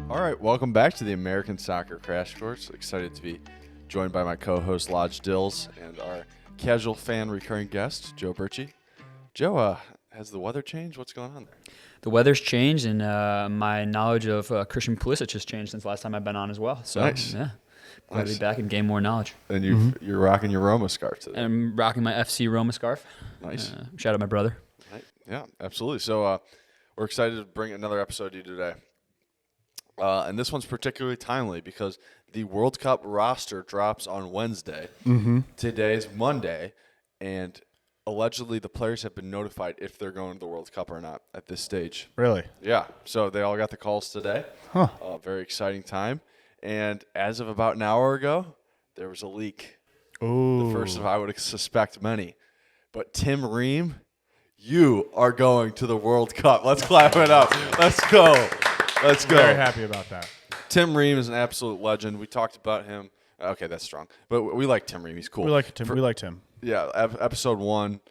All right, welcome back to the American Soccer Crash Course. Excited to be joined by my co-host Lodge Dils and our casual fan recurring guest, Joe Bertsche. Joe, has the weather changed? What's going on there? The weather's changed, and my knowledge of Christian Pulisic has changed since the last time I've been on as well. So, nice. Yeah, glad to be back and gain more knowledge. And you're rocking your Roma scarf today. I'm rocking my FC Roma scarf. Nice. Shout out my brother. Right. Yeah, absolutely. So we're excited to bring another episode to you today. And this one's particularly timely because the World Cup roster drops on Wednesday. Mm-hmm. Today's Monday, and allegedly the players have been notified if they're going to the World Cup or not at this stage. Really? Yeah. So they all got the calls today. Huh. Very exciting time. And as of about an hour ago, there was a leak. Ooh. The first of, I would suspect, many. But Tim Ream, you are going to the World Cup. Let's clap it up. Let's go. Let's go. Very happy about that. Tim Ream is an absolute legend. We talked about him. Okay, that's strong. But we like Tim Ream. He's cool. We like Tim. We liked him. Yeah, episode 1,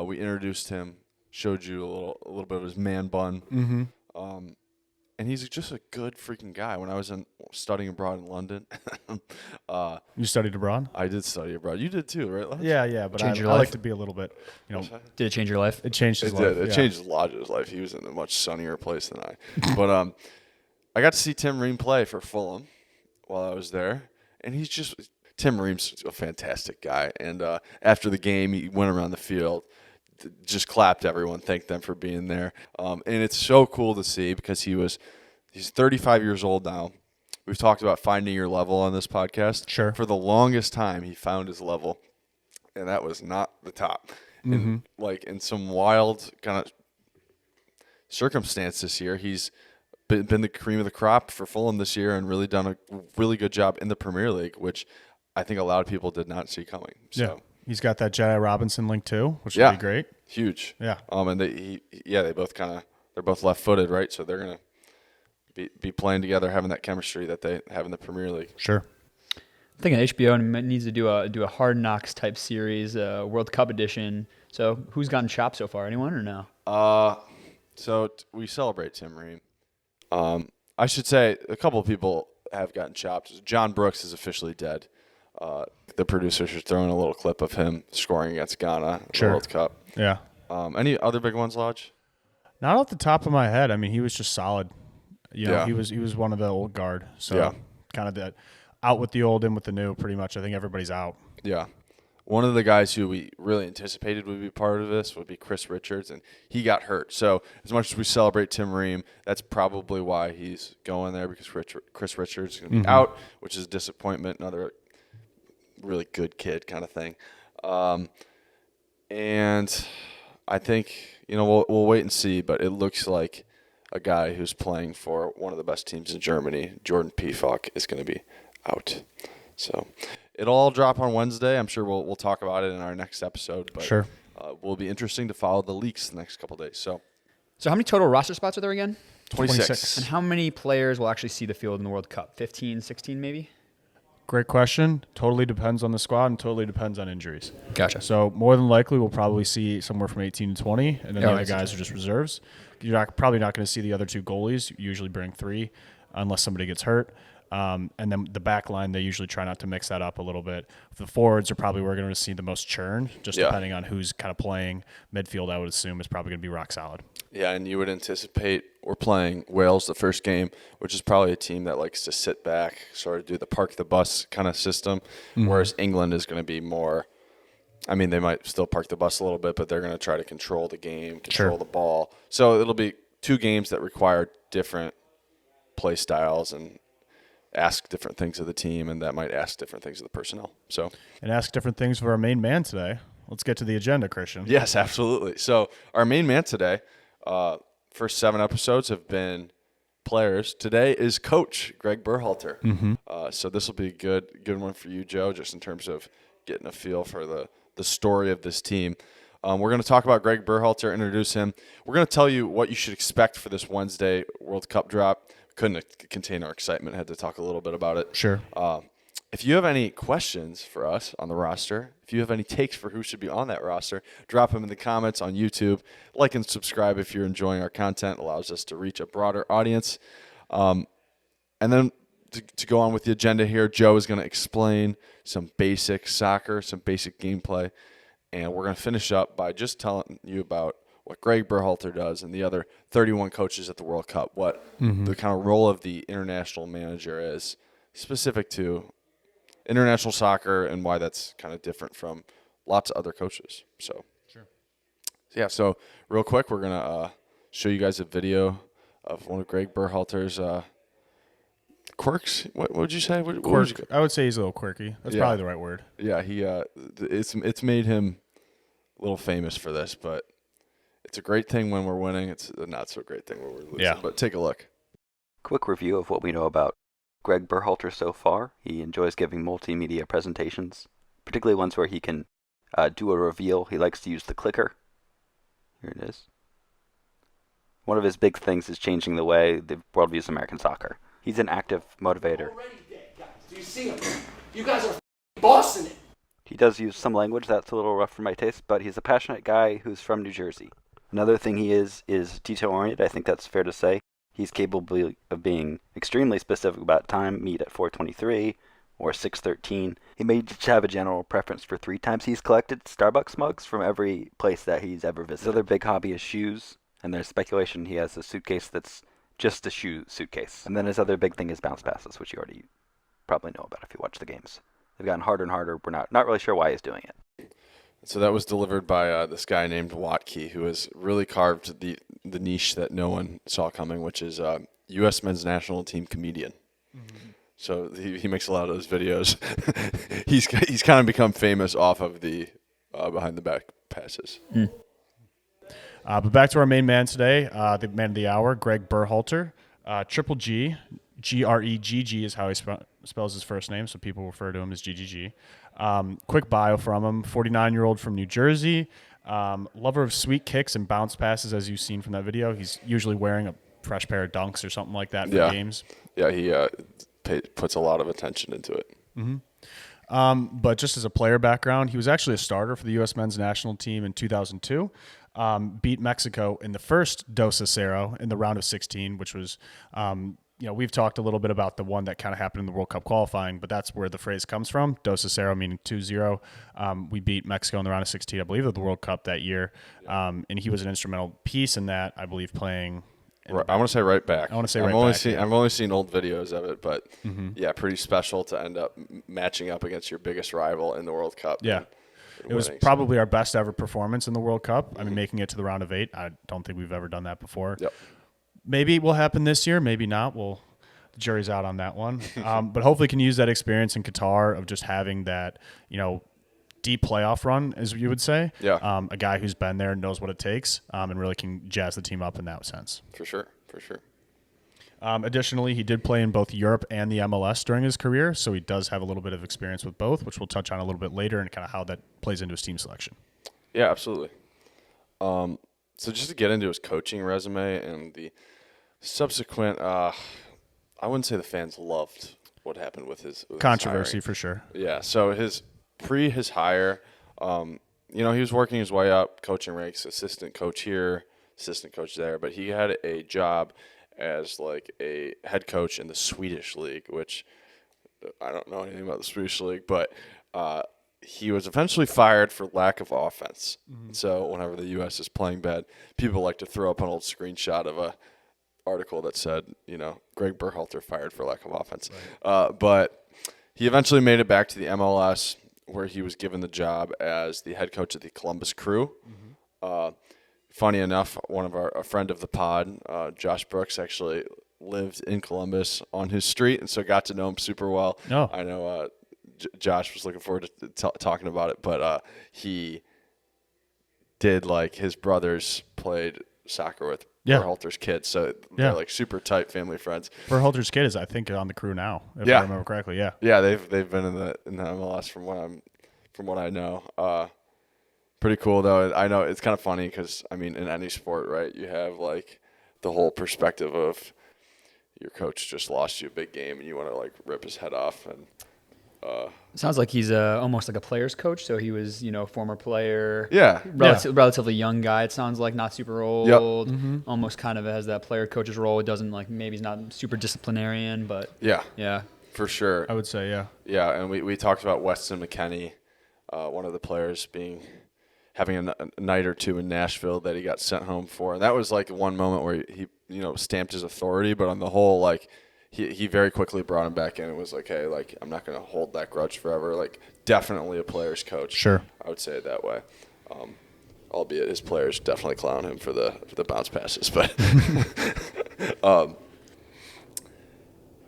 we introduced him, showed you a little bit of his man bun. Mm-hmm. And he's just a good freaking guy. When I was studying abroad in London. You studied abroad? I did study abroad. You did too, right, Lodge? Yeah. But I your life? like to be a little bit, Did it change your life? it changed his It life. did. It changed Lodge's life. He was in a much sunnier place than I. But I got to see Tim Ream play for Fulham while I was there. And Tim Ream's a fantastic guy. And after the game, he went around the field, just clapped everyone, thanked them for being there. And it's so cool to see because he's 35 years old now. We've talked about finding your level on this podcast. Sure. For the longest time, he found his level, and that was not the top. Mm-hmm. And in some wild kind of circumstance this year, he's been the cream of the crop for Fulham this year and really done a really good job in the Premier League, which I think a lot of people did not see coming. So. Yeah. He's got that Jedi Robinson link too, which would be great. Huge. Yeah. And they're both left-footed, right? So they're gonna be playing together, having that chemistry that they have in the Premier League. Sure. I'm thinking HBO needs to do a Hard Knocks type series, World Cup edition. So who's gotten chopped so far? Anyone or no? We celebrate Tim Ream. I should say a couple of people have gotten chopped. John Brooks is officially dead. The producers are throwing a little clip of him scoring against Ghana in the World Cup. Yeah. Any other big ones, Lodge? Not off the top of my head. I mean, he was just solid. Yeah. He was one of the old guard. So Yeah. kind of that out with the old, in with the new, pretty much. I think everybody's out. Yeah. One of the guys who we really anticipated would be part of this would be Chris Richards, and he got hurt. So as much as we celebrate Tim Ream, that's probably why he's going there, because Chris Richards is going to be out, which is a disappointment, another really good kid kind of thing. And I think, we'll wait and see, but it looks like a guy who's playing for one of the best teams in Germany, Jordan Pefok, is going to be out. So it'll all drop on Wednesday. I'm sure we'll talk about it in our next episode. But Sure. Will be interesting to follow the leaks the next couple of days. So So how many total roster spots are there again? 26. And how many players will actually see the field in the World Cup? 15, 16 maybe? Great question. Totally depends on the squad and totally depends on injuries. Gotcha. So more than likely, we'll probably see somewhere from 18 to 20, and then the other makes guys sense. are just reserves. You're probably not going to see the other two goalies. You usually bring 3 unless somebody gets hurt. And then the back line, they usually try not to mix that up a little bit. The forwards are probably where we're going to see the most churn, just depending on who's kind of playing. Midfield, I would assume, is probably going to be rock solid. Yeah, and you would anticipate we're playing Wales the first game, which is probably a team that likes to sit back, sort of do the park the bus kind of system, whereas England is going to be more – I mean, they might still park the bus a little bit, but they're going to try to control the game, control the ball. So it'll be 2 games that require different play styles and ask different things of the team, and that might ask different things of the personnel. So And ask different things of our main man today. Let's get to the agenda, Christian. yes, absolutely. So our main man today – first 7 episodes have been players. Today is Coach Gregg Berhalter. So this will be a good one for you, Joe, just in terms of getting a feel for the story of this team. We're going to talk about Gregg Berhalter, introduce him. We're going to tell you what you should expect for this Wednesday World Cup drop. Couldn't contain our excitement. Had to talk a little bit about it. Sure. If you have any questions for us on the roster, if you have any takes for who should be on that roster, drop them in the comments on YouTube. Like and subscribe if you're enjoying our content. It allows us to reach a broader audience. And then to go on with the agenda here, Joe is going to explain some basic soccer, some basic gameplay, and we're going to finish up by just telling you about what Gregg Berhalter does and the other 31 coaches at the World Cup, what the kind of role of the international manager is specific to international soccer and why that's kind of different from lots of other coaches. So, yeah, so real quick, we're going to show you guys a video of one of Gregg Berhalter's quirks. What would you say? I would say he's a little quirky. That's probably the right word. Yeah, it's made him a little famous for this, but it's a great thing when we're winning. It's a not so great thing when we're losing. Yeah. But take a look. Quick review of what we know about Gregg Berhalter so far. He enjoys giving multimedia presentations, particularly ones where he can do a reveal. He likes to use the clicker. Here it is. One of his big things is changing the way the world views American soccer. He's an active motivator. Already dead, guys. Do you see him? You guys are bossing it. He does use some language that's a little rough for my taste, but he's a passionate guy who's from New Jersey. Another thing he is detail-oriented. I think that's fair to say. He's capable of being extremely specific about time, meet at 4:23 or 6:13. He may just have a general preference for 3 times. He's collected Starbucks mugs from every place that he's ever visited. His other big hobby is shoes, and there's speculation he has a suitcase that's just a shoe suitcase. And then his other big thing is bounce passes, which you already probably know about if you watch the games. They've gotten harder and harder. We're not really sure why he's doing it. So that was delivered by this guy named Watke, who has really carved the niche that no one saw coming, which is U.S. men's national team comedian. Mm-hmm. So he makes a lot of those videos. he's kind of become famous off of the behind the back passes. Mm. But back to our main man today, the man of the hour, Gregg Berhalter. Triple G, Gregg is how he spells his first name, so people refer to him as GGG. Quick bio from him, 49-year-old from New Jersey, lover of sweet kicks and bounce passes, as you've seen from that video. He's usually wearing a fresh pair of Dunks or something like that for games. Yeah, he puts a lot of attention into it. Mm-hmm. But just as a player background, he was actually a starter for the U.S. men's national team in 2002. Beat Mexico in the first Dos a Cero in the round of 16, which was, we've talked a little bit about the one that kind of happened in the World Cup qualifying, but that's where the phrase comes from. Dos a Cero meaning 2-0. We beat Mexico in the round of 16, I believe, of the World Cup that year. And he was an instrumental piece in that, I believe, playing. I want to say right back. I've only seen old videos of it, but yeah, pretty special to end up matching up against your biggest rival in the World Cup. Yeah. It was probably our best ever performance in the World Cup. I mean, making it to the round of 8. I don't think we've ever done that before. Yep. Maybe it will happen this year. Maybe not. The jury's out on that one. But hopefully can use that experience in Qatar of just having that, deep playoff run, as you would say. Yeah. A guy who's been there, knows what it takes, and really can jazz the team up in that sense. For sure. Additionally, he did play in both Europe and the MLS during his career, so he does have a little bit of experience with both, which we'll touch on a little bit later and kind of how that plays into his team selection. Yeah, absolutely. So just to get into his coaching resume and the subsequent, I wouldn't say the fans loved what happened with his controversy for sure. Yeah, so his hire, he was working his way up, coaching ranks, assistant coach here, assistant coach there, but he had a job as like a head coach in the Swedish league, which I don't know anything about the Swedish league, but he was eventually fired for lack of offense. Mm-hmm. So whenever the U.S. is playing bad, people like to throw up an old screenshot of a article that said, Gregg Berhalter fired for lack of offense. Right. But he eventually made it back to the MLS, where he was given the job as the head coach of the Columbus Crew. Mm-hmm. Funny enough, a friend of the pod, Josh Brooks, actually lived in Columbus on his street, and so got to know him super well. Oh. I know Josh was looking forward to talking about it, but he did, his brothers played soccer with Berhalter's kids, so they're super tight family friends. Berhalter's kid is, I think, on the Crew now, if I remember correctly. Yeah. Yeah, they've been in the MLS from what I know. Pretty cool, though. I know it's kind of funny because, in any sport, right, you have, the whole perspective of your coach just lost you a big game and you want to, rip his head off. And Sounds like he's almost like a player's coach. So he was, former player. Yeah. Relatively young guy. It sounds like not super old. Yep. Almost kind of has that player coach's role. It doesn't maybe he's not super disciplinarian, but Yeah, for sure. I would say, yeah. Yeah, and we talked about Weston McKennie, one of the players having a night or two in Nashville that he got sent home for. And that was like one moment where he stamped his authority, but on the whole, like, he very quickly brought him back in and was like, hey, like, I'm not going to hold that grudge forever. Like, definitely a player's coach. Sure. I would say it that way. Albeit his players definitely clown him for the bounce passes. But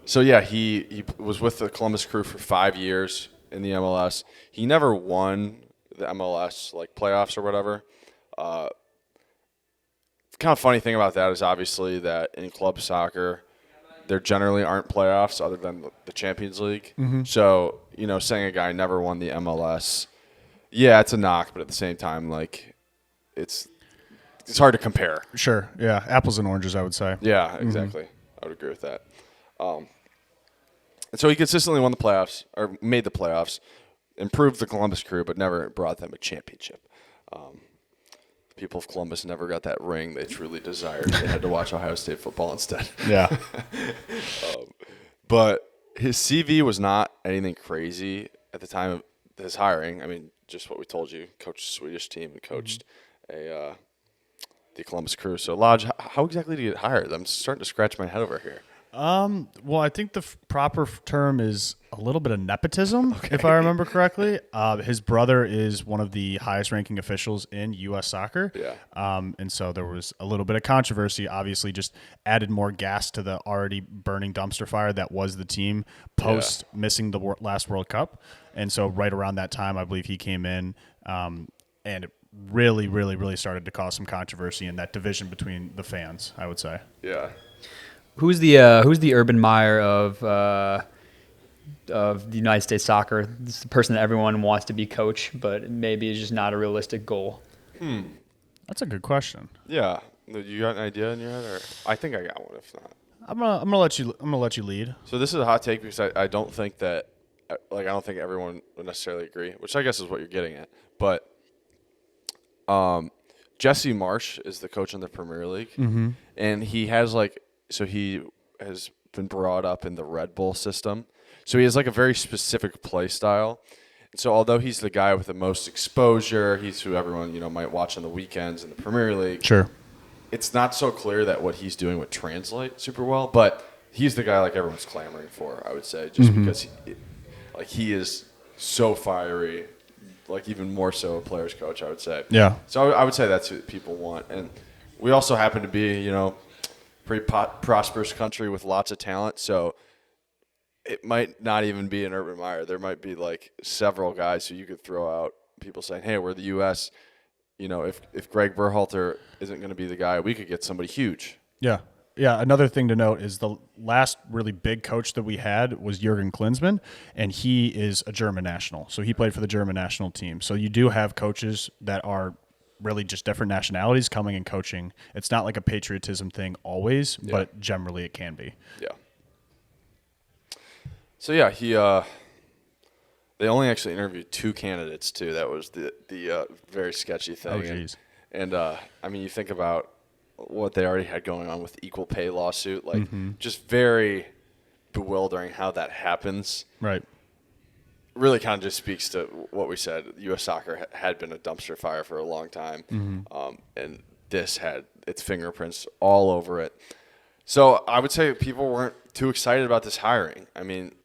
so, yeah, he was with the Columbus Crew for 5 years in the MLS. He never won the MLS, like, playoffs or whatever. The kind of funny thing about that is obviously that in club soccer – there generally aren't playoffs other than the Champions League. Mm-hmm. So, saying a guy never won the MLS, yeah, it's a knock, but at the same time, like, it's hard to compare. Sure, yeah. Apples and oranges, I would say. Yeah, exactly. I would agree with that. And so he consistently won the playoffs, or made the playoffs, improved the Columbus Crew, but never brought them a championship. People of Columbus never got that ring they truly desired. They had to watch Ohio State football instead. Yeah. But his CV was not anything crazy at the time of his hiring. I mean, just what we told you, coached a Swedish team and coached the Columbus Crew. So, Lodge, how exactly did he get hired? I'm starting to scratch my head over here. Well, I think the proper term is a little bit of nepotism, if I remember correctly. His brother is one of the highest-ranking officials in U.S. soccer. Yeah. And so there was a little bit of controversy. Obviously, just added more gas to the already burning dumpster fire that was the team post missing the last World Cup. And so right around that time, I believe he came in, and it really, really, really started to cause some controversy in that division between the fans, I would say. Yeah. Who's the Urban Meyer of the United States soccer? This is the person that everyone wants to be coach, but maybe is just not a realistic goal. That's a good question. Yeah. You got an idea in your head, or I think I got one. If not, I'm gonna let you lead. So this is a hot take because I don't think that I don't think everyone would necessarily agree, which I guess is what you're getting at. But Jesse Marsh is the coach in the Premier League, and he has he has been brought up in the Red Bull system. So he has like a very specific play style. And so although he's the guy with the most exposure, he's who everyone, might watch on the weekends in the Premier League. Sure. It's not so clear that what he's doing would translate super well, but he's the guy like everyone's clamoring for, I would say, just because he is so fiery, like even more so a player's coach, I would say. Yeah. So I would say that's who people want. And we also happen to be, pretty prosperous country with lots of talent, so it might not even be an Urban Meyer. There might be like several guys who you could throw out, people saying, hey, we're the U.S., if Gregg Berhalter isn't going to be the guy, we could get somebody huge. Yeah. Yeah, another thing to note is the last really big coach that we had was Jurgen Klinsmann, and he is a German national. So he played for the German national team. So you do have coaches that are really just different nationalities coming and coaching. It's not like a patriotism thing always, but generally it can be. Yeah. So yeah, they only actually interviewed 2 candidates too. That was the very sketchy thing. Oh geez. And you think about what they already had going on with the equal pay lawsuit, just very bewildering how that happens. Right. Really kind of just speaks to what we said. U.S. soccer had been a dumpster fire for a long time, and this had its fingerprints all over it. So I would say people weren't too excited about this hiring. I mean,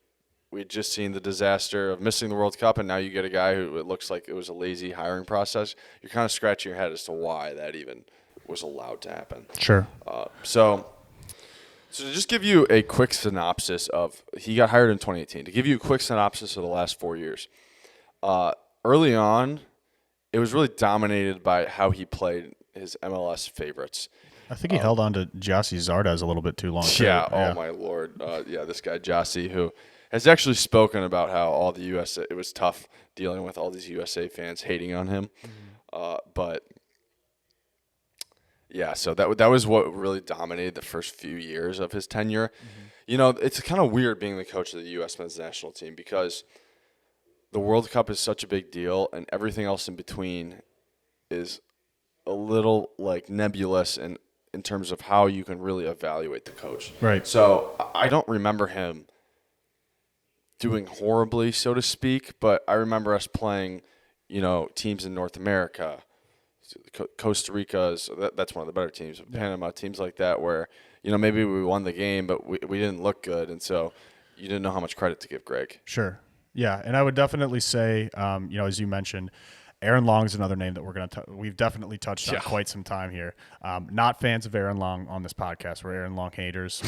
we'd just seen the disaster of missing the World Cup, and now you get a guy who it looks like it was a lazy hiring process. You're kind of scratching your head as to why that even was allowed to happen. Sure. So to just give you a quick synopsis of, he got hired in 2018. To give you a quick synopsis of the last 4 years. Early on, it was really dominated by how he played his MLS favorites. I think he held on to Gyasi Zardes a little bit too long. Yeah, oh my Lord. This guy Gyasi, who has actually spoken about how all the USA, it was tough dealing with all these USA fans hating on him. But yeah, so that was what really dominated the first few years of his tenure. It's kind of weird being the coach of the U.S. men's national team because the World Cup is such a big deal, and everything else in between is a little like nebulous in terms of how you can really evaluate the coach. Right. So I don't remember him doing horribly, so to speak, but I remember us playing, teams in North America. Costa Rica that's one of the better teams. Panama, teams like that where, maybe we won the game, but we didn't look good, and so you didn't know how much credit to give Gregg. Sure. Yeah, and I would definitely say, as you mentioned, Aaron Long is another name that we've definitely touched on quite some time here. Not fans of Aaron Long on this podcast. We're Aaron Long haters.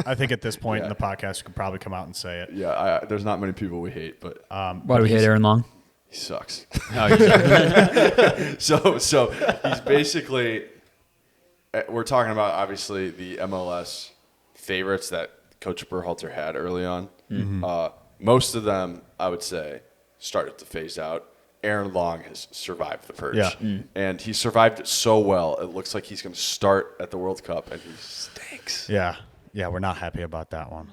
I think at this point in the podcast, we could probably come out and say it. Yeah, there's not many people we hate, but why do we hate Aaron Long? He sucks. Oh, he sucks. So he's basically. We're talking about obviously the MLS favorites that Coach Berhalter had early on. Mm-hmm. Most of them, I would say, started to phase out. Aaron Long has survived the purge. And he survived it so well, it looks like he's going to start at the World Cup, and he stinks. Yeah, we're not happy about that one.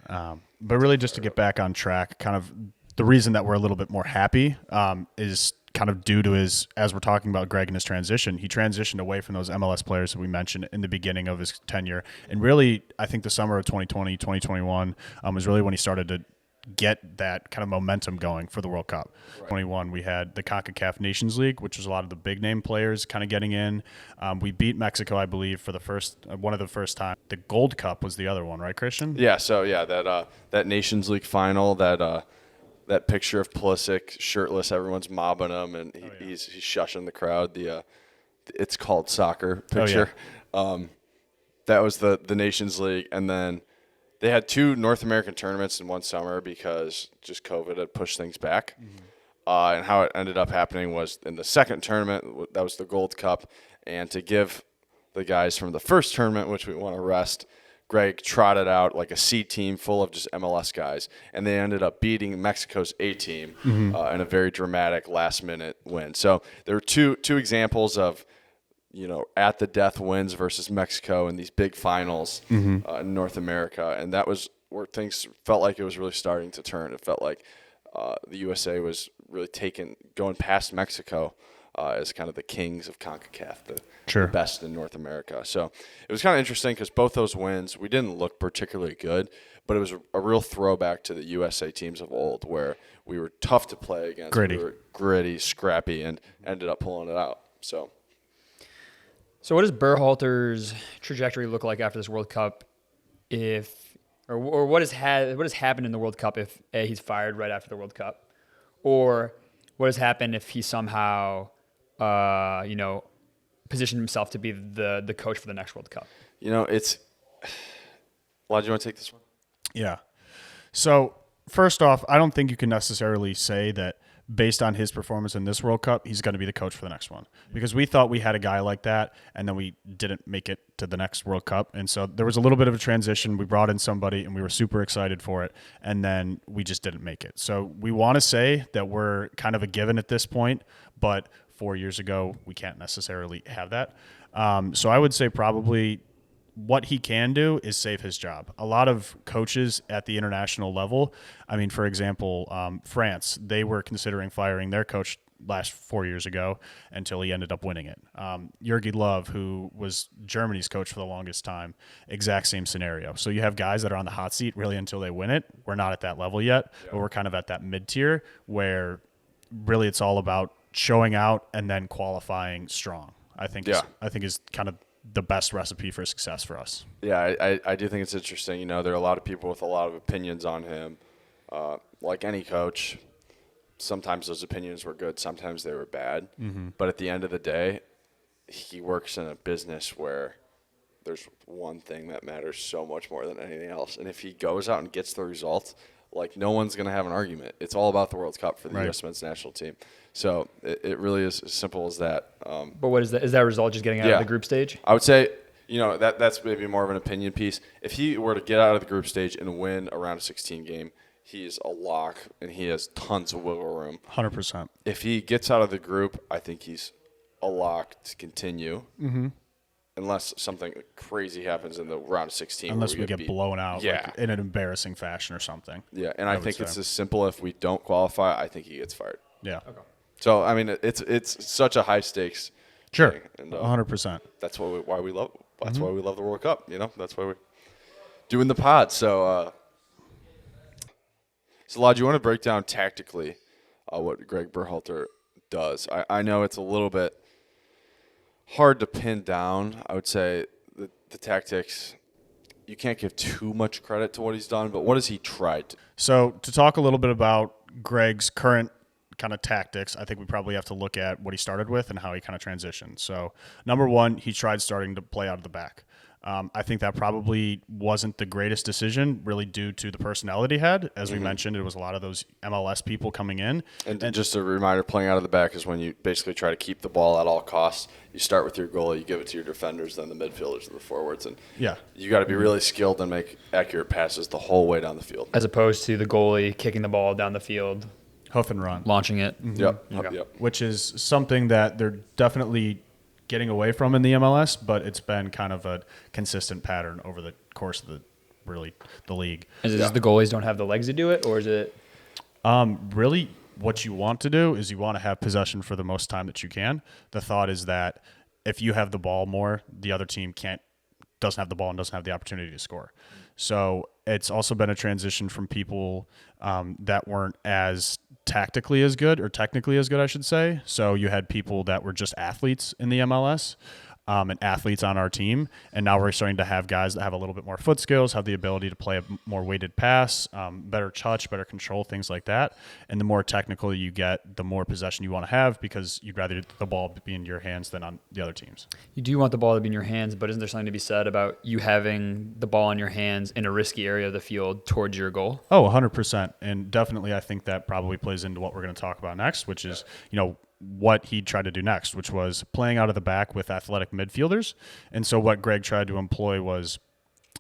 But really just to get back on track, kind of the reason that we're a little bit more happy is kind of due to as we're talking about Gregg and his transition, he transitioned away from those MLS players that we mentioned in the beginning of his tenure. And really, I think the summer of 2020, 2021 was really when he started to get that kind of momentum going for the World Cup. Right. 21, we had the CONCACAF Nations League, which was a lot of the big name players kind of getting in. We beat Mexico, I believe, for one of the first time. The Gold Cup was the other one, right, Christian? Yeah. So that Nations League final, that picture of Pulisic shirtless, everyone's mobbing him, and he's shushing the crowd. It's called soccer picture. Oh, yeah. That was the Nations League, and then they had 2 North American tournaments in one summer because just COVID had pushed things back. Mm-hmm. And how it ended up happening was in the second tournament, that was the Gold Cup, and to give the guys from the first tournament, which we want to rest, Gregg trotted out like a C team full of just MLS guys, and they ended up beating Mexico's A team in a very dramatic last-minute win. So there were two examples of at the death wins versus Mexico in these big finals in North America. And that was where things felt like it was really starting to turn. It felt like the USA was really going past Mexico as kind of the kings of CONCACAF, the best in North America. So it was kind of interesting because both those wins, we didn't look particularly good, but it was a real throwback to the USA teams of old where we were tough to play against. Gritty. We were gritty, scrappy, and ended up pulling it out. So what does Berhalter's trajectory look like after this World Cup or what has happened in the World Cup if A, he's fired right after the World Cup, or what has happened if he somehow, positioned himself to be the coach for the next World Cup? It's Lodge, do you want to take this one? Yeah. So first off, I don't think you can necessarily say that based on his performance in this World Cup, he's going to be the coach for the next one. Because we thought we had a guy like that, and then we didn't make it to the next World Cup. And so there was a little bit of a transition. We brought in somebody, and we were super excited for it, and then we just didn't make it. So we want to say that we're kind of a given at this point, but 4 years ago, we can't necessarily have that. So I would say probably what he can do is save his job. A lot of coaches at the international level, for example, France, they were considering firing their coach last 4 years ago until he ended up winning it. Jurgen Löw, who was Germany's coach for the longest time, exact same scenario. So you have guys that are on the hot seat really until they win it. We're not at that level yet, but we're kind of at that mid-tier where really it's all about showing out and then qualifying strong. I think is kind of the best recipe for success for us. Yeah, I do think it's interesting. There are a lot of people with a lot of opinions on him. Like any coach, sometimes those opinions were good, sometimes they were bad. Mm-hmm. But at the end of the day, he works in a business where there's one thing that matters so much more than anything else. And if he goes out and gets the results, no one's going to have an argument. It's all about the World Cup for the U.S. men's national team. So it really is as simple as that. But what is that? Is that result just getting out of the group stage? I would say, that's maybe more of an opinion piece. If he were to get out of the group stage and win a round of 16 game, he's a lock and he has tons of wiggle room. 100%. If he gets out of the group, I think he's a lock to continue. Mm-hmm. unless something crazy happens in the round of 16. Unless we get beat. blown out Yeah. like, in an embarrassing fashion or something. Yeah, and I think would it's say. as simple if we don't qualify, I think he gets fired. Yeah. So, I mean, it's such a high stakes Sure. thing. And, 100%. that's why we love the World Cup, you know? That's why we're doing the pod. So, Lodge, you want to break down tactically what Gregg Berhalter does? I know it's a little bit hard to pin down. I would say the tactics, you can't give too much credit to what he's done, but what has he tried to? So to talk a little bit about Gregg's current kind of tactics, I think we probably have to look at what he started with and how he kind of transitioned. So number one, he tried starting to play out of the back. I think that probably wasn't the greatest decision, really due to the personality he had. As we mentioned, it was a lot of those MLS people coming in. And just a reminder, playing out of the back is when you basically try to keep the ball at all costs. You start with your goalie, you give it to your defenders, then the midfielders and the forwards. And Yeah. you got to be really skilled and make accurate passes the whole way down the field. As opposed to the goalie kicking the ball down the field, Hoof and run. launching it. Yep. Okay. Yep. Which is something that they're definitely getting away from in the MLS, but it's been kind of a consistent pattern over the course of the league. Is it just the goalies don't have the legs to do it, or is it? Really, what you want to do is you want to have possession for the most time that you can. The thought is that if you have the ball more, the other team doesn't have the ball and doesn't have the opportunity to score. So it's also been a transition from people that weren't as tactically as good, or technically as good, I should say. So you had people that were just athletes in the MLS and athletes on our team. And now we're starting to have guys that have a little bit more foot skills, have the ability to play a more weighted pass, better touch, better control, things like that. And the more technical you get, the more possession you want to have, because you'd rather the ball be in your hands than on the other teams. You do want the ball to be in your hands, but isn't there something to be said about you having the ball in your hands in a risky area of the field towards your goal? Oh, 100%. And definitely I think that probably plays into what we're going to talk about next, which is, what he tried to do next, which was playing out of the back with athletic midfielders. And so what Gregg tried to employ was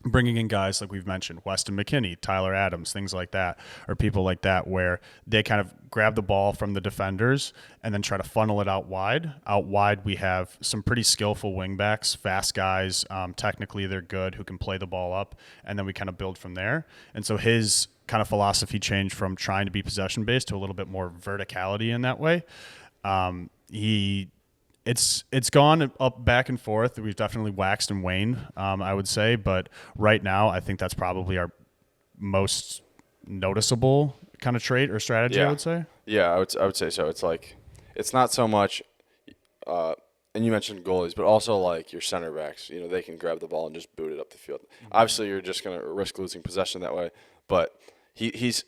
bringing in guys like we've mentioned, Weston McKennie, Tyler Adams, things like that, or people like that, where they kind of grab the ball from the defenders and then try to funnel it out wide. Out wide, we have some pretty skillful wingbacks, fast guys. Technically, they're good, who can play the ball up, and then we kind of build from there. And so his kind of philosophy changed from trying to be possession-based to a little bit more verticality in that way. It's gone up back and forth. We've definitely waxed and waned, I would say, but right now I think that's probably our most noticeable kind of trait or strategy. I would say. Yeah, I would say so. It's like it's not so much, and you mentioned goalies, but also like your center backs. They can grab the ball and just boot it up the field. Obviously, you're just going to risk losing possession that way, but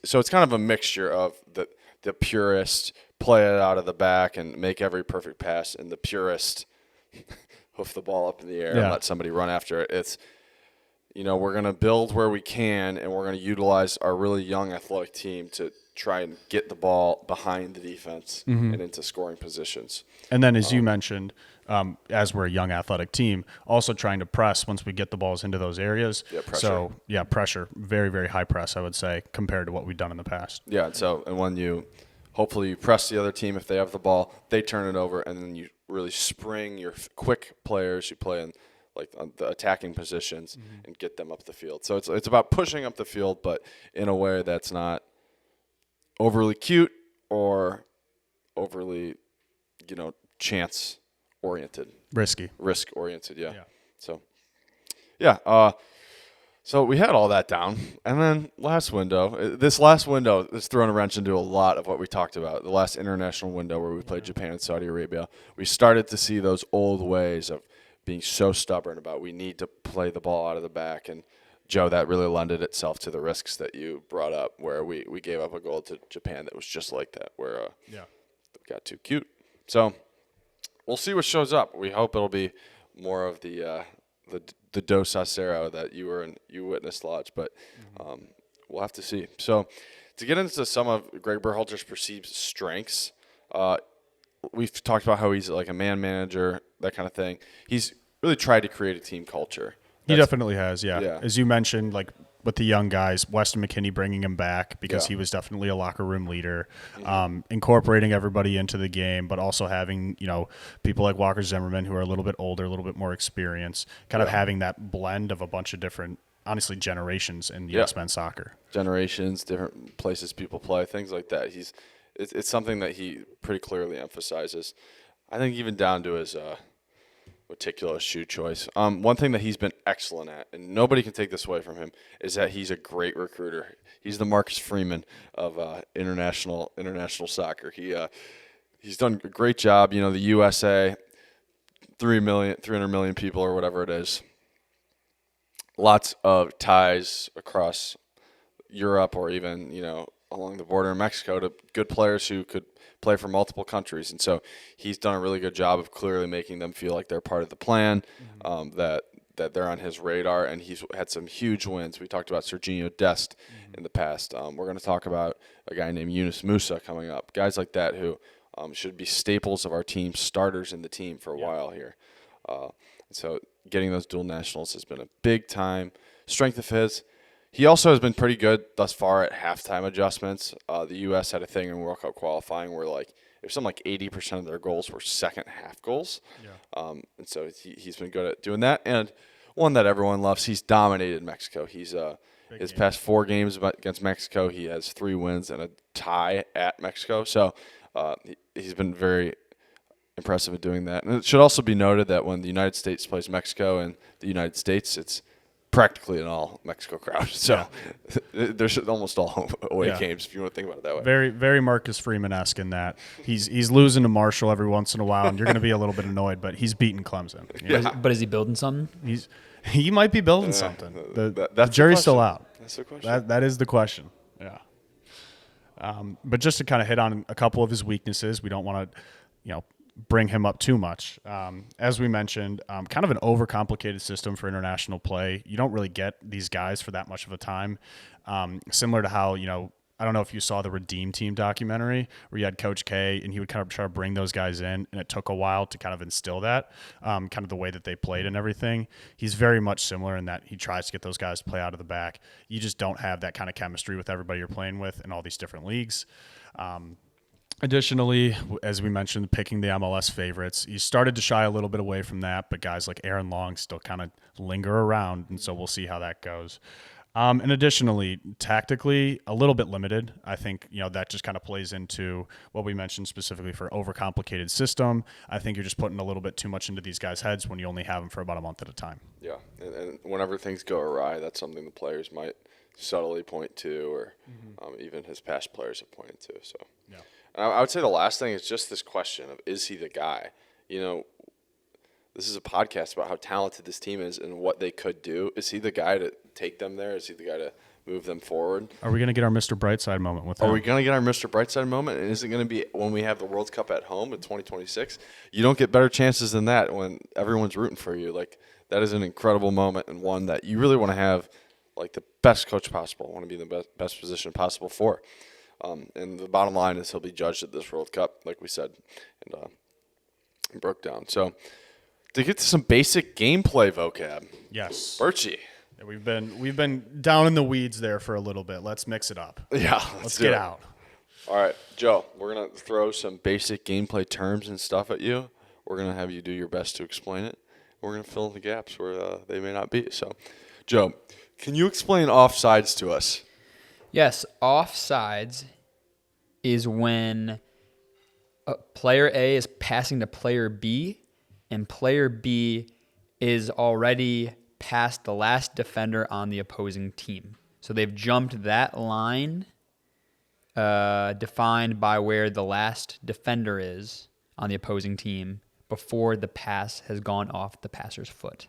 so it's kind of a mixture of the purist play it out of the back and make every perfect pass, and the purist hoof the ball up in the air and let somebody run after it. It's, we're going to build where we can, and we're going to utilize our really young athletic team to try and get the ball behind the defense and into scoring positions. And then, as you mentioned, as we're a young athletic team, also trying to press once we get the balls into those areas. Yeah, pressure. So, pressure. Very, very high press, I would say, compared to what we've done in the past. Yeah, and when hopefully you press the other team if they have the ball, they turn it over, and then you really spring your quick players who play in on the attacking positions and get them up the field. So it's about pushing up the field, but in a way that's not overly cute or overly, chance oriented. Risk oriented, yeah. So we had all that down, and then this last window is throwing a wrench into a lot of what we talked about. The last international window where we played Japan and Saudi Arabia, we started to see those old ways of being so stubborn about we need to play the ball out of the back. And Joe, that really lended itself to the risks that you brought up, where we gave up a goal to Japan that was just like that, where it got too cute. So we'll see what shows up. We hope it'll be more of the Dos Acero that you witnessed, Lodge, but we'll have to see. So to get into some of Gregg Berhalter's perceived strengths, we've talked about how he's like a man manager, that kind of thing. He's really tried to create a team culture. He definitely has, yeah. As you mentioned, with the young guys, Weston McKennie bringing him back because Yeah. he was definitely a locker room leader, incorporating everybody into the game, but also having, people like Walker Zimmerman who are a little bit older, a little bit more experienced, kind of having that blend of a bunch of different, honestly, generations in U.S. men's soccer. Generations, different places people play, things like that. It's something that he pretty clearly emphasizes. I think even down to his meticulous shoe choice. One thing that he's been excellent at, and nobody can take this away from him, is that he's a great recruiter. He's the Marcus Freeman of international soccer. He's done a great job. The USA, 300 million people or whatever it is. Lots of ties across Europe or even, along the border in Mexico to good players who could play for multiple countries. And so he's done a really good job of clearly making them feel like they're part of the plan, that they're on his radar, and he's had some huge wins. We talked about Serginho Dest in the past. We're going to talk about a guy named Yunus Musa coming up, guys like that who should be staples of our team, starters in the team for a while here. So getting those dual nationals has been a big-time strength of his. He also has been pretty good thus far at halftime adjustments. The U.S. had a thing in World Cup qualifying where it was something like 80% of their goals were second-half goals. Yeah. And so he's been good at doing that. And one that everyone loves, he's dominated Mexico. He's his past 4 games against Mexico, he has 3 wins and a tie at Mexico. So he's been very impressive at doing that. And it should also be noted that when the United States plays Mexico and the United States, it's practically an all Mexico crowd. So there's almost all away games if you want to think about it that way. Very, very Marcus Freeman-esque in that he's losing to Marshall every once in a while, and you're going to be a little bit annoyed, but he's beating Clemson. But is he building something? He might be building something. The jury's still out. That's the question. That is the question. Yeah. But just to kind of hit on a couple of his weaknesses, we don't want to, bring him up too much. As we mentioned, kind of an overcomplicated system for international play. You don't really get these guys for that much of a time. Similar to how, I don't know if you saw the Redeem Team documentary where you had Coach K and he would kind of try to bring those guys in, and it took a while to kind of instill that, kind of the way that they played and everything. He's very much similar in that he tries to get those guys to play out of the back. You just don't have that kind of chemistry with everybody you're playing with in all these different leagues. Additionally, as we mentioned, picking the MLS favorites, he started to shy a little bit away from that, but guys like Aaron Long still kind of linger around, and so we'll see how that goes. And additionally, tactically, a little bit limited. I think, that just kind of plays into what we mentioned specifically for overcomplicated system. I think you're just putting a little bit too much into these guys' heads when you only have them for about a month at a time. Yeah, and whenever things go awry, that's something the players might subtly point to, or even his past players have pointed to. So, yeah. And I would say the last thing is just this question of, is he the guy? This is a podcast about how talented this team is and what they could do. Is he the guy to take them there? Is he the guy to move them forward? Are we going to get our Mr. Brightside moment with him? Are we going to get our Mr. Brightside moment? And is it going to be when we have the World Cup at home in 2026? You don't get better chances than that when everyone's rooting for you. That is an incredible moment, and one that you really want to have the best coach possible. Want to be in the best position possible for. And the bottom line is he'll be judged at this World Cup, like we said, and broke down. So to get to some basic gameplay vocab. Yes. Bertsche. Yeah, we've been down in the weeds there for a little bit. Let's mix it up. Yeah. Let's get out. All right, Joe, we're going to throw some basic gameplay terms and stuff at you. We're going to have you do your best to explain it. We're going to fill in the gaps where they may not be. So, Joe, can you explain offsides to us? Yes, offsides is when player A is passing to player B, and player B is already past the last defender on the opposing team. So they've jumped that line defined by where the last defender is on the opposing team before the pass has gone off the passer's foot.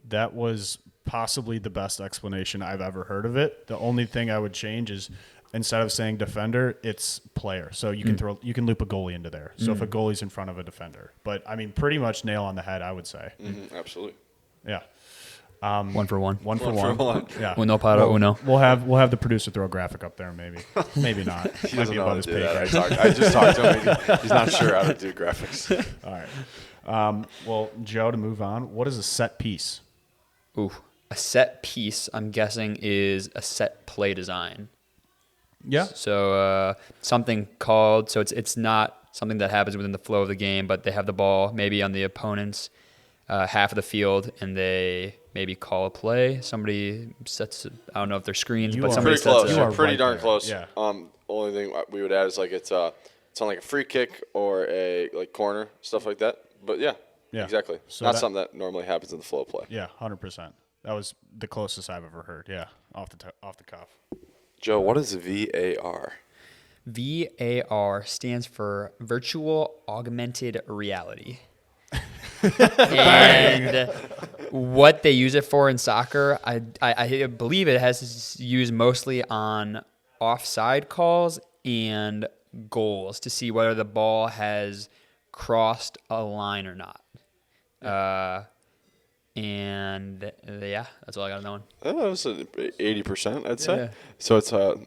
That was possibly the best explanation I've ever heard of it. The only thing I would change is instead of saying defender, it's player. So you can loop a goalie into there. So if a goalie's in front of a defender, but pretty much nail on the head, I would say. Mm-hmm, absolutely. Yeah. 1 for 1. 1 for 1. Yeah. Uno para uno. We'll have the producer throw a graphic up there, maybe. Maybe not. He doesn't know how to do that. I just talked to him. He's not sure how to do graphics. All right. Well, Joe, to move on, what is a set piece? Ooh. a set piece, I'm guessing, is a set play design. Yeah. So something called, so it's not something that happens within the flow of the game, but they have the ball maybe on the opponent's half of the field, and they maybe call a play. Somebody sets, I don't know if they're screens, but somebody pretty sets close. a, You are Pretty right darn there. close. Yeah. Only thing we would add is like it's on like a free kick or a like corner, stuff like that. But yeah. Exactly. So Not that- something that normally happens in the flow play. Yeah, 100%. That was the closest I've ever heard. Yeah, off the cuff. Joe, what is VAR? VAR stands for virtual augmented reality. And what they use it for in soccer, I believe it has used mostly on offside calls and goals to see whether the ball has crossed a line or not. And yeah, that's all I got on that one. That was 80%, I'd say. Yeah. So it's a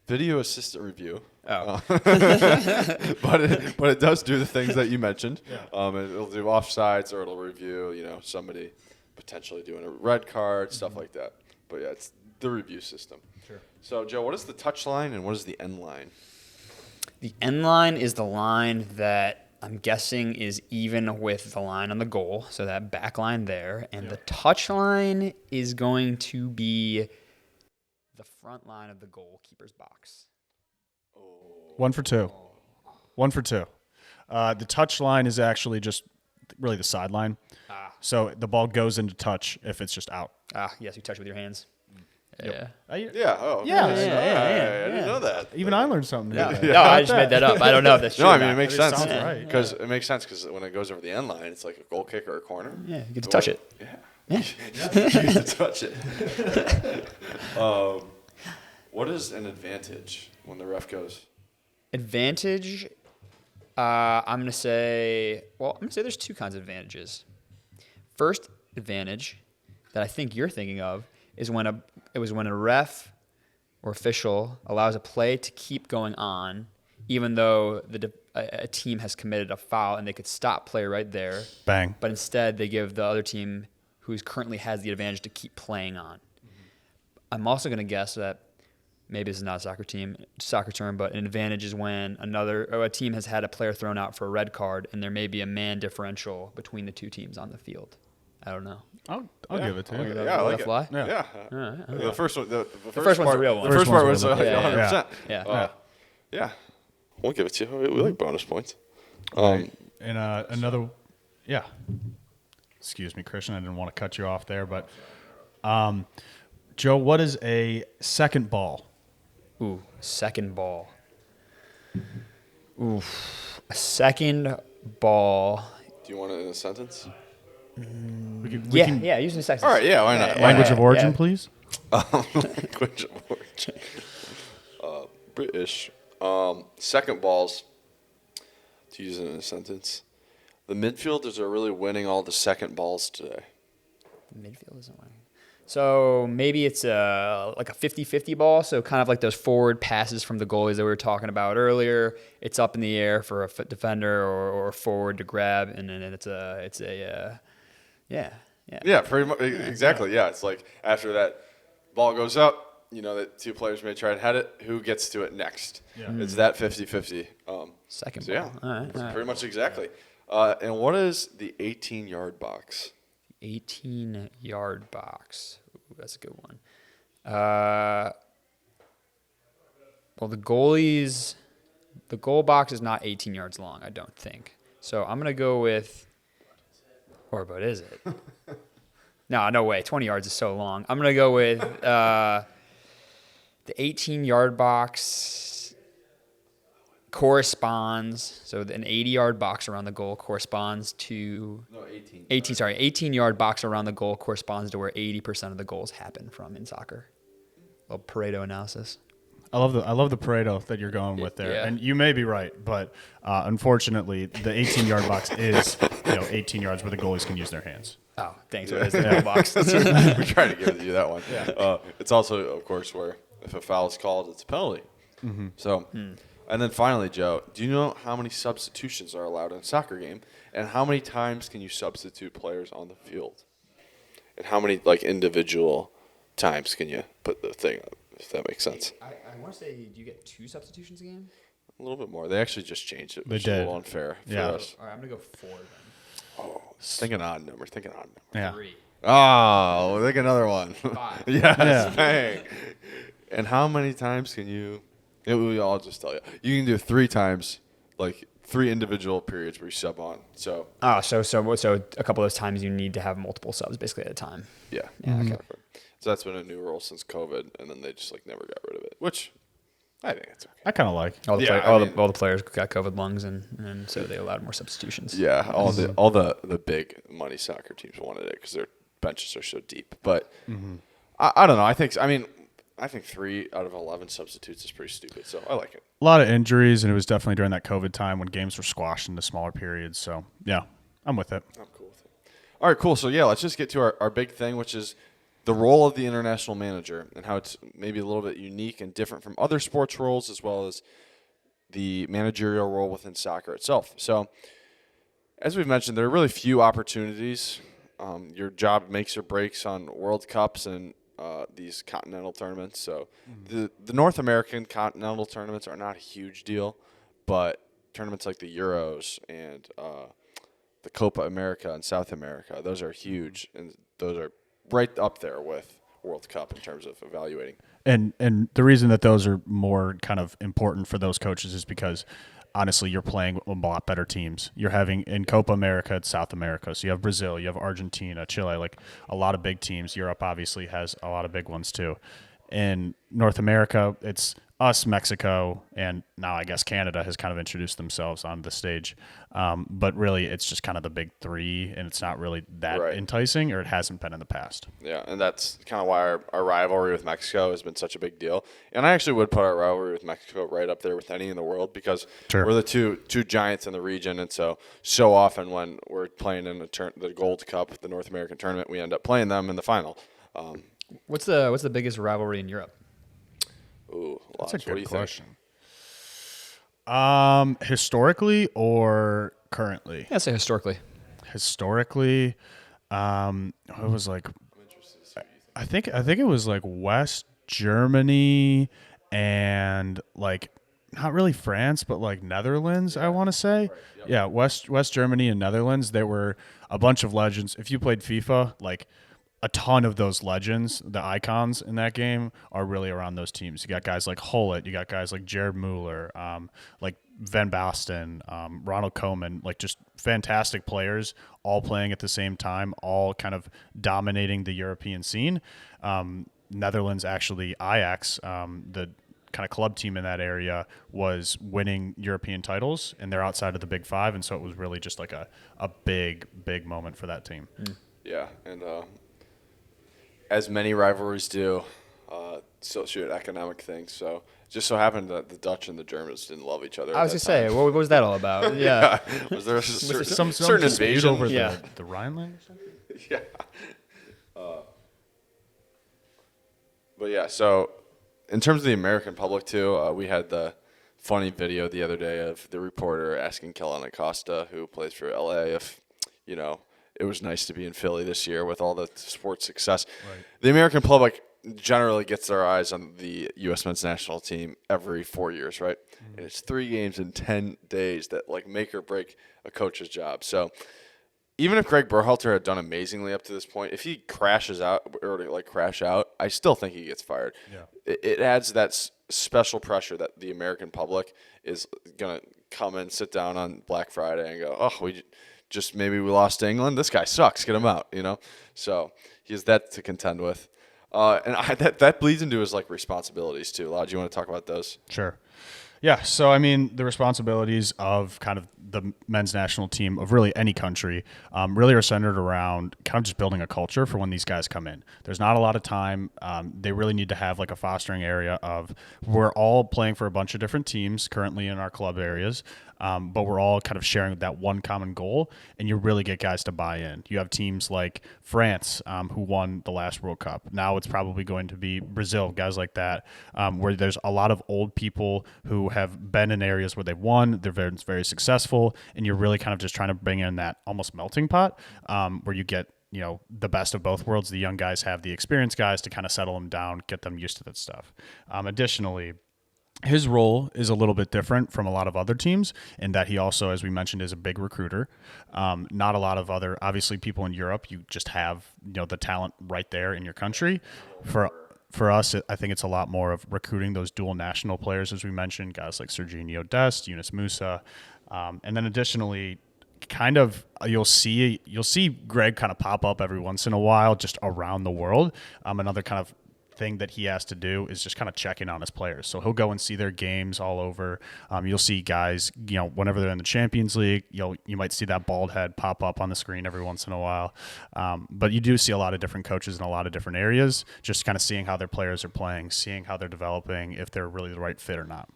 video assistant review. Oh. But it does do the things that you mentioned. It'll do offsides, or it'll review, somebody potentially doing a red card, stuff like that. But yeah, it's the review system. Sure. So Joe, what is the touch line and what is the end line? The end line is the line that I'm guessing is even with the line on the goal, so that back line there. And the touch line is going to be the front line of the goalkeeper's box. 1 for 2. 1 for 2. The touch line is actually just really the sideline. So the ball goes into touch if it's just out. Yes, you touch with your hands. Yeah. Yeah. Oh. Yeah, nice. yeah, I didn't know that. Even I learned something. today. No, I just made that up. I don't know if that's true. No, or I mean not. it makes It sense. sounds right. Because it makes sense because when it goes over the end line, it's like a goal kick or a corner. Yeah, you get to touch it. Yeah. You get to touch it. What is an advantage when the ref goes? Advantage, I'm going to say there's two kinds of advantages. First advantage that I think you're thinking of is when a ref or official allows a play to keep going on, even though a team has committed a foul and they could stop play right there. Bang. But instead they give the other team who currently has the advantage to keep playing on. I'm also going to guess that maybe this is not a soccer term, but an advantage is when a team has had a player thrown out for a red card and there may be a man differential between the two teams on the field. I don't know. I'll give it to you. Yeah, I like it. Fly? Yeah. The first one. The first one's the real one. The first part was one. 100%. Yeah. Yeah. We'll give it to you. We like bonus points. And another, yeah. Excuse me, Christian. I didn't want to cut you off there, but Joe, what is a second ball? Ooh, second ball. Ooh, a second ball. Do you want it in a sentence? We can, Yeah, using a second. All right, yeah, why not? Language of origin, yeah. please. Language of origin. British. Second balls, to use it in a sentence. The midfielders are really winning all the second balls today. The midfield isn't winning. So maybe it's like a 50-50 ball, so kind of like those forward passes from the goalies that we were talking about earlier. It's up in the air for a defender or a forward to grab, and then Yeah, pretty much. Exactly, yeah. It's like after that ball goes up, that two players may try and head it. Who gets to it next? Yeah. It's that 50-50. second So, ball. yeah, All right. pretty much exactly. And what is the 18-yard box? 18-yard box. Ooh, that's a good one. Well, the goal box is not 18 yards long, I don't think. So I'm going to go with, but is it? No way. 20 yards is so long. I'm going to go with the 18-yard box corresponds, so an 80-yard box around the goal corresponds to 18-yard box around the goal corresponds to where 80% of the goals happen from in soccer. A little Pareto analysis. I love the Pareto that you're going with there, Yeah. and you may be right, but unfortunately, the 18-yard box is 18 yards where the goalies can use their hands. Oh, thanks. What is the goal box? We try to give you that one. Yeah. It's also, of course, where if a foul is called, it's a penalty. Mm-hmm. So, and then finally, Joe, do you know how many substitutions are allowed in a soccer game, and how many times can you substitute players on the field? And how many like individual times can you put the thing up, if that makes sense? I want to say, do you get 2 substitutions a game? A little bit more. They actually just changed it, They which is a little did. unfair for Yeah. us. All right, I'm going to go 4 then. Oh, thinking odd number. Yeah. 3. Oh, think another one. 5. Yes, Yeah. bang. And how many times can you? I'll just tell you. You can do 3 times, like 3 individual periods where you sub on. So Oh, so a couple of those times you need to have multiple subs basically at a time. yeah. Exactly. So that's been a new rule since COVID, and then they just like never got rid of it, which I think it's okay. I kind of like. All the, Yeah, all, I mean- all the players got COVID lungs, and so they allowed more substitutions. Yeah, all the big money soccer teams wanted it because their benches are so deep. But I don't know. I think 3 out of 11 substitutes is pretty stupid. So I like it. A lot of injuries, and it was definitely during that COVID time when games were squashed into smaller periods. So, yeah, I'm with it. I'm cool with it. All right, cool. So yeah, let's just get to our big thing, which is the role of the international manager and how it's maybe a little bit unique and different from other sports roles, as well as the managerial role within soccer itself. So, as we've mentioned, there are really few opportunities. Your job makes or breaks on World Cups and these continental tournaments. So, the North American continental tournaments are not a huge deal, but tournaments like the Euros and the Copa America in South America, those are huge, and those are right up there with World Cup in terms of evaluating. And the reason that those are more kind of important for those coaches is because honestly, you're playing a lot better teams. You're having in Copa America, it's South America. So you have Brazil, you have Argentina, Chile, like a lot of big teams. Europe obviously has a lot of big ones too. In North America, it's us, Mexico, and now I guess Canada has kind of introduced themselves on the stage. But really, it's just kind of the big 3, and it's not really that Right. enticing, or it hasn't been in the past. Yeah, and that's kind of why our rivalry with Mexico has been such a big deal. And I actually would put our rivalry with Mexico right up there with any in the world because Sure. we're the two giants in the region. And so often when we're playing in the Gold Cup, the North American tournament, we end up playing them in the final. What's the biggest rivalry in Europe? Ooh, That's Lodge, a what do good you question. Historically or currently? Yeah, say historically. Historically, it was like I think it was like West Germany and like not really France, but like Netherlands, I want to say. Yeah, West Germany and Netherlands. There were a bunch of legends. If you played FIFA, like a ton of those legends, the icons in that game, are really around those teams. You got guys like Hullet, you got guys like Jared Mueller, like Van Basten, Ronald Koeman, like just fantastic players, all playing at the same time, all kind of dominating the European scene. Netherlands, actually, Ajax, the kind of club team in that area, was winning European titles, and they're outside of the Big Five, and so it was really just like a big moment for that team. Yeah, and as many rivalries do, socioeconomic things. So it just so happened that the Dutch and the Germans didn't love each other. I was at just that saying, time. what was that all about? Yeah. Was there a certain, Some certain dispute invasion over Yeah. the Rhineland or something? Yeah. But yeah, so in terms of the American public too, we had the funny video the other day of the reporter asking Kellen Acosta, who plays for LA, if it was nice to be in Philly this year with all the sports success. Right. The American public generally gets their eyes on the USMNT national team every 4 years, right? Mm-hmm. And it's 3 games in 10 days that like make or break a coach's job. So even if Gregg Berhalter had done amazingly up to this point, if he crashes out or like crash out, I still think he gets fired. Yeah. It adds that special pressure that the American public is going to come and sit down on Black Friday and go, oh, maybe we lost to England. This guy sucks. Get him out, So he has that to contend with. And that bleeds into his like responsibilities too. Lodge, you want to talk about those? Sure. Yeah. So, I mean, the responsibilities of kind of the men's national team of really any country really are centered around kind of just building a culture for when these guys come in. There's not a lot of time. They really need to have like a fostering area of we're all playing for a bunch of different teams currently in our club areas. But we're all kind of sharing that one common goal, and you really get guys to buy in. You have teams like France, who won the last World Cup. Now it's probably going to be Brazil, guys like that, where there's a lot of old people who have been in areas where they've won. They're very, very successful, and you're really kind of just trying to bring in that almost melting pot where you get the best of both worlds. The young guys have the experienced guys to kind of settle them down, get them used to that stuff. Additionally, his role is a little bit different from a lot of other teams in that he also, as we mentioned, is a big recruiter. Not a lot of other, obviously, people in Europe, you just have the talent right there in your country. For us, I think it's a lot more of recruiting those dual national players, as we mentioned, guys like Serginho Dest, Yunus Musa, and then additionally, kind of you'll see Gregg kind of pop up every once in a while just around the world. Another kind of thing that he has to do is just kind of check in on his players. So he'll go and see their games all over. You'll see guys, whenever they're in the Champions League, you might see that bald head pop up on the screen every once in a while. But you do see a lot of different coaches in a lot of different areas, just kind of seeing how their players are playing, seeing how they're developing, if they're really the right fit or not.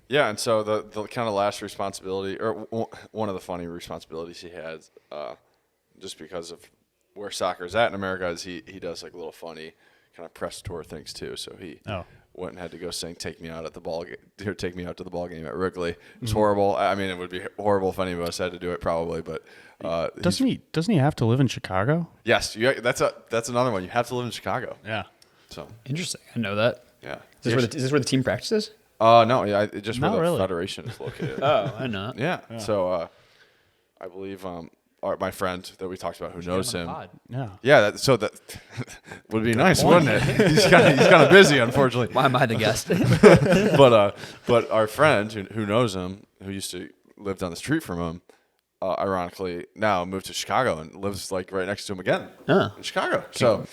Yeah, and so the kind of last responsibility, or one of the funny responsibilities he has, just because of where soccer is at in America, is he does like little funny kind of press tour things too. So he went and had to go sing "Take Me Out" at the ball game, or "Take Me Out to the Ball Game" at Wrigley. It's horrible. I mean, it would be horrible if any of us had to do it, probably. But doesn't he have to live in Chicago? Yes, that's another one. You have to live in Chicago. Yeah. So interesting. I know that. yeah. Is this where the team practices? No, yeah, just where Not the really. federation is located. Oh, I know. Yeah. So I believe my friend that we talked about who knows him. Yeah. Yeah, that would be nice, wouldn't it? He's kind of busy, unfortunately. Why am I the guest? But our friend who knows him, who used to live down the street from him, ironically now moved to Chicago and lives like right next to him again in Chicago. So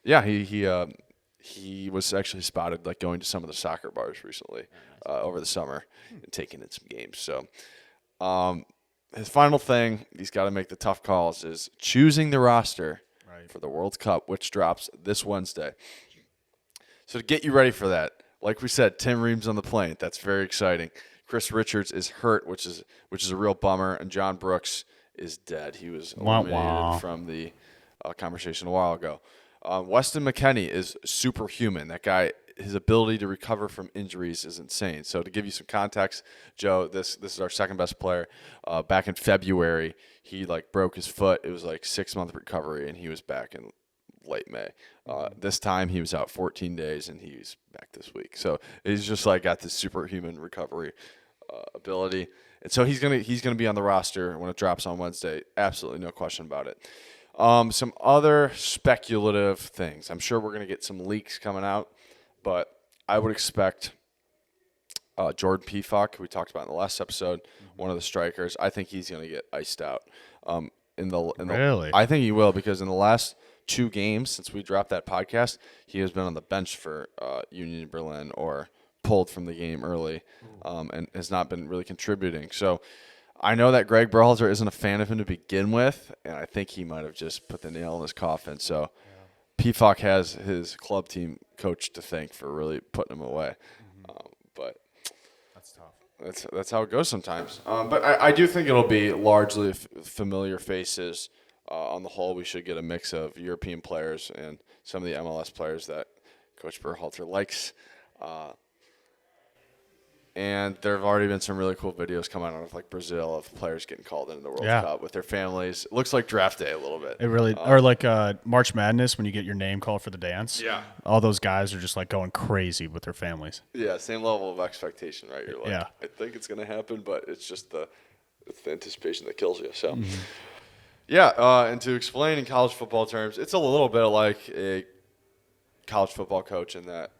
yeah, he was actually spotted like going to some of the soccer bars recently over the summer and taking in some games. So his final thing, he's got to make the tough calls, is choosing the roster for the World Cup, which drops this Wednesday. So to get you ready for that, like we said, Tim Ream's on the plane. That's very exciting. Chris Richards is hurt, which is a real bummer, and John Brooks is dead. He was eliminated from the conversation a while ago. Weston McKennie is superhuman. That guy, his ability to recover from injuries is insane. So to give you some context, Joe, this is our second best player. Back in February, he broke his foot. It was 6-month recovery, and he was back in late May. This time he was out 14 days, and he's back this week. So he's just got this superhuman recovery ability. And so he's gonna be on the roster when it drops on Wednesday. Absolutely no question about it. Some other speculative things. I'm sure we're going to get some leaks coming out, but I would expect Jordan Pefok, who we talked about in the last episode, one of the strikers. I think he's going to get iced out. Really? I think he will, because in the last 2 games since we dropped that podcast, he has been on the bench for Union Berlin or pulled from the game early, and has not been really contributing. So I know that Gregg Berhalter isn't a fan of him to begin with, and I think he might have just put the nail in his coffin. So Pefok has his club team coach to thank for really putting him away. But That's tough. that's how it goes sometimes. But I do think it'll be largely familiar faces. On the whole, we should get a mix of European players and some of the MLS players that Coach Berhalter likes. And there have already been some really cool videos coming out of Brazil of players getting called into the World Cup with their families. It looks like draft day a little bit. It really, or March Madness when you get your name called for the dance. Yeah. All those guys are just going crazy with their families. Yeah, same level of expectation, right? You're Yeah. I think it's going to happen, but it's just the anticipation that kills you. So, yeah, and to explain in college football terms, it's a little bit like a college football coach in that,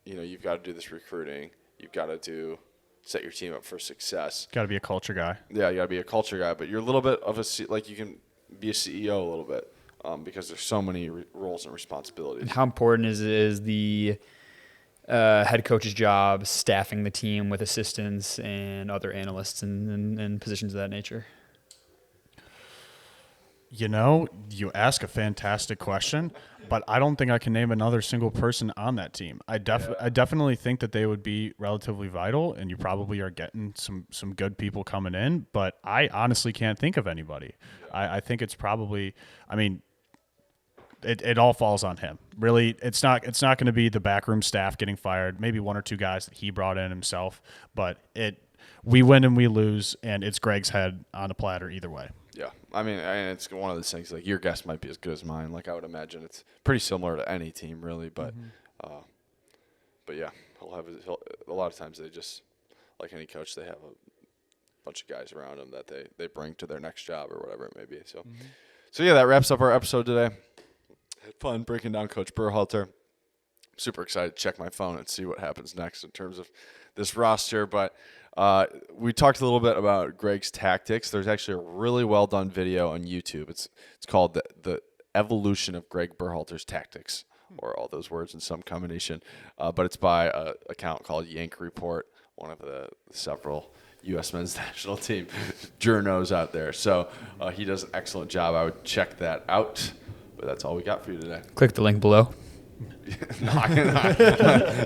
you've got to do this recruiting. You've got to set your team up for success. Got to be a culture guy. Yeah, you got to be a culture guy, but you're a little bit of you can be a CEO a little bit because there's so many roles and responsibilities. How important is the head coach's job staffing the team with assistants and other analysts and positions of that nature? You ask a fantastic question, but I don't think I can name another single person on that team. I definitely think that they would be relatively vital, and you probably are getting some good people coming in, but I honestly can't think of anybody. I think it's probably, it all falls on him. Really, it's not going to be the backroom staff getting fired, maybe 1 or 2 guys that he brought in himself, but we win and we lose, and it's Gregg's head on the platter either way. Yeah, I mean, it's one of those things. Like your guess might be as good as mine. Like I would imagine it's pretty similar to any team, really. But, yeah, a lot of times they just, like any coach, they have a bunch of guys around them that they bring to their next job or whatever it may be. So, so yeah, that wraps up our episode today. Had fun breaking down Coach Berhalter. Super excited to check my phone and see what happens next in terms of this roster, but. We talked a little bit about Gregg's tactics. There's actually a really well done video on YouTube. It's called the Evolution of Gregg Berhalter's Tactics, or all those words in some combination. But it's by an account called Yank Report, one of the several U.S. men's national team journos out there. So he does an excellent job. I would check that out. But that's all we got for you today. Click the link below.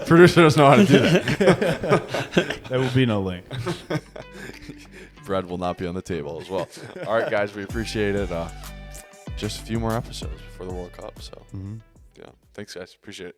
Producer doesn't know how to do that. There will be no link. Bread will not be on the table as well. All right, guys, we appreciate it. Just a few more episodes before the World Cup. So, yeah, thanks, guys. Appreciate it.